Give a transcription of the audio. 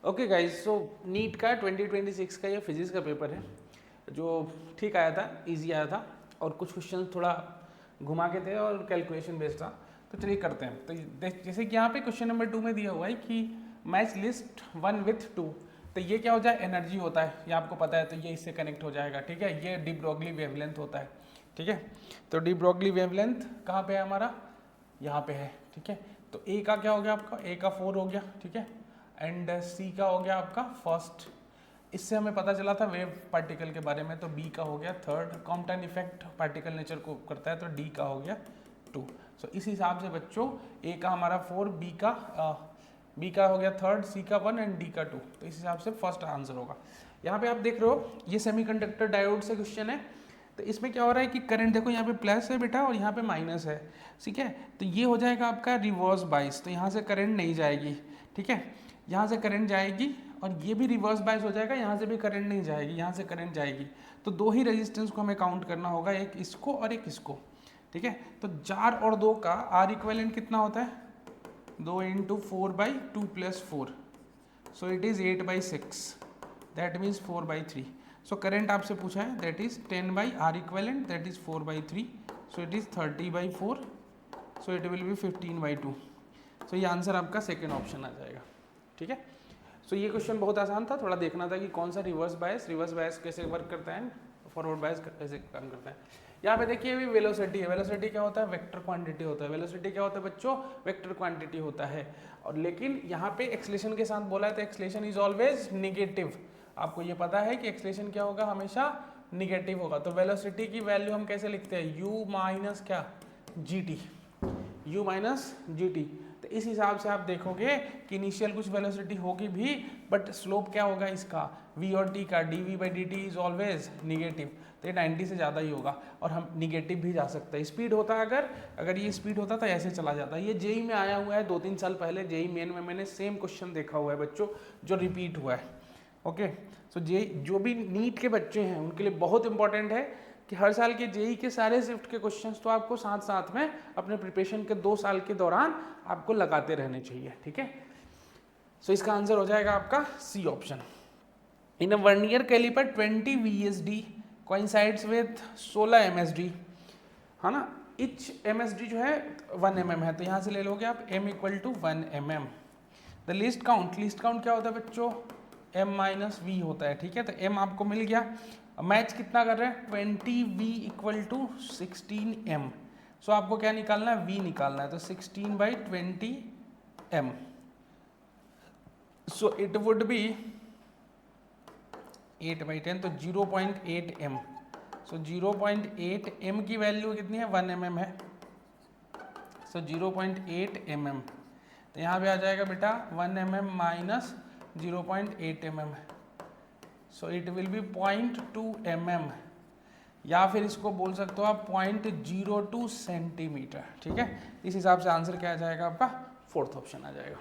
Okay guys, सो NEET का 2026 का ये फिजिक्स का पेपर है जो ठीक आया था, इजी आया था और कुछ क्वेश्चन थोड़ा घुमा के थे और कैलकुलेशन बेस्ड था। तो चलिए करते हैं। तो जैसे कि यहाँ पे क्वेश्चन नंबर 2 में दिया हुआ है कि मैच लिस्ट 1 विथ 2, तो ये क्या हो जाए, एनर्जी होता है, ये आपको पता है, तो ये इससे कनेक्ट हो जाएगा। ठीक है, ये डी ब्रॉगली वेवलेंथ होता है। ठीक है, तो डी ब्रॉगली वेवलेंथ कहाँ पे है हमारा, यहाँ पे है। ठीक है, तो ए का क्या हो गया आपका, ए का 4 हो गया। ठीक है, एंड सी का हो गया आपका फर्स्ट। इससे हमें पता चला था वेव पार्टिकल के बारे में, तो बी का हो गया third. Compton effect particle nature को करता है, तो डी का हो गया 2। सो इस हिसाब से बच्चों ए का हमारा 4, बी का हो गया थर्ड, सी का 1 एंड डी का 2। तो इस हिसाब से फर्स्ट आंसर होगा। यहाँ पे आप देख रहे हो ये सेमीकंडक्टर डायोड से क्वेश्चन है। तो इसमें क्या हो रहा है कि करंट देखो, यहाँ पे प्लस है बेटा और यहाँ पे माइनस है। ठीक है, तो ये हो जाएगा आपका रिवर्स बाइस, तो यहाँ से करंट नहीं जाएगी। ठीक है, यहाँ से करंट जाएगी और ये भी रिवर्स बाइस हो जाएगा, यहाँ से भी करंट नहीं जाएगी, यहाँ से करंट जाएगी। तो दो ही रेजिस्टेंस को हमें काउंट करना होगा, एक इसको और एक इसको। ठीक है, तो 4 और 2 का आर इक्विवेलेंट कितना होता है, 2 into 4/2 + 4, so it is 8/6, that means 4/3। So current आपसे पूछा है, that is 10/R equivalent, that is 4/3, so it is 30/4, so it will be 15/2। सो ये आंसर आपका सेकेंड ऑप्शन आ जाएगा। ठीक है, सो ये क्वेश्चन बहुत आसान था, थोड़ा देखना था कि कौन सा रिवर्स बायस कैसे वर्क करता है, फॉरवर्ड बायस कैसे काम करता है। यहाँ पे देखिए अभी वेलोसिटी है, वेलोसिटी क्या होता है, वेक्टर क्वांटिटी होता है। वेलोसिटी क्या होता है बच्चों, वेक्टर क्वांटिटी होता है। और लेकिन यहाँ पे एक्सलेशन के साथ बोला है, तो एक्सलेशन इज ऑलवेज निगेटिव। आपको ये पता है कि एक्सलेशन क्या होगा, हमेशा निगेटिव होगा। तो वेलोसिटी की वैल्यू हम कैसे लिखते हैं, u माइनस क्या, gt, u माइनस gt। तो इस हिसाब से आप देखोगे कि इनिशियल कुछ वेलोसिटी होगी भी, बट स्लोप क्या होगा इसका, v और t का, dv/dt इज ऑलवेज निगेटिव। तो ये 90 से ज़्यादा ही होगा और हम निगेटिव भी जा सकते हैं। स्पीड होता है, अगर ये स्पीड होता तो ऐसे चला जाता। ये जेई में आया हुआ है 2-3 साल पहले, जेई मेन में मैंने सेम क्वेश्चन देखा हुआ है बच्चों, जो रिपीट हुआ है। ओके, सो जेई जो भी नीट के बच्चे हैं उनके लिए बहुत इंपॉर्टेंट है कि हर साल के जेई के सारे शिफ्ट के क्वेश्चंस तो आपको साथ साथ में अपने प्रिपरेशन के 2 साल के दौरान आपको लगाते रहने चाहिए। ठीक है, सो इसका आंसर हो जाएगा आपका C option. In a vernier caliper 20 VSD coincides with 16 MSD, है ना। इच MSD जो है 1 mm है, तो यहाँ से ले लोगे आप m = 1 mm। The least count क्या होता है बच्चों, m - v होता है। ठीक है, तो m आपको मिल गया। मैच कितना कर रहे हैं, 20v = 16m। सो आपको क्या निकालना है, v निकालना है, तो 16/20m। So it would be 8/10, तो 0.8m। सो 0.8m की वैल्यू कितनी है, 1 mm है। सो 0.8 mm, तो यहाँ पे आ जाएगा बेटा 1 mm minus 0.8 mm, so it will be 0.2 mm, या फिर इसको बोल सकते हो आप 0.02 सेंटीमीटर। ठीक है, इस हिसाब से आंसर क्या आ जाएगा आपका, फोर्थ ऑप्शन आ जाएगा।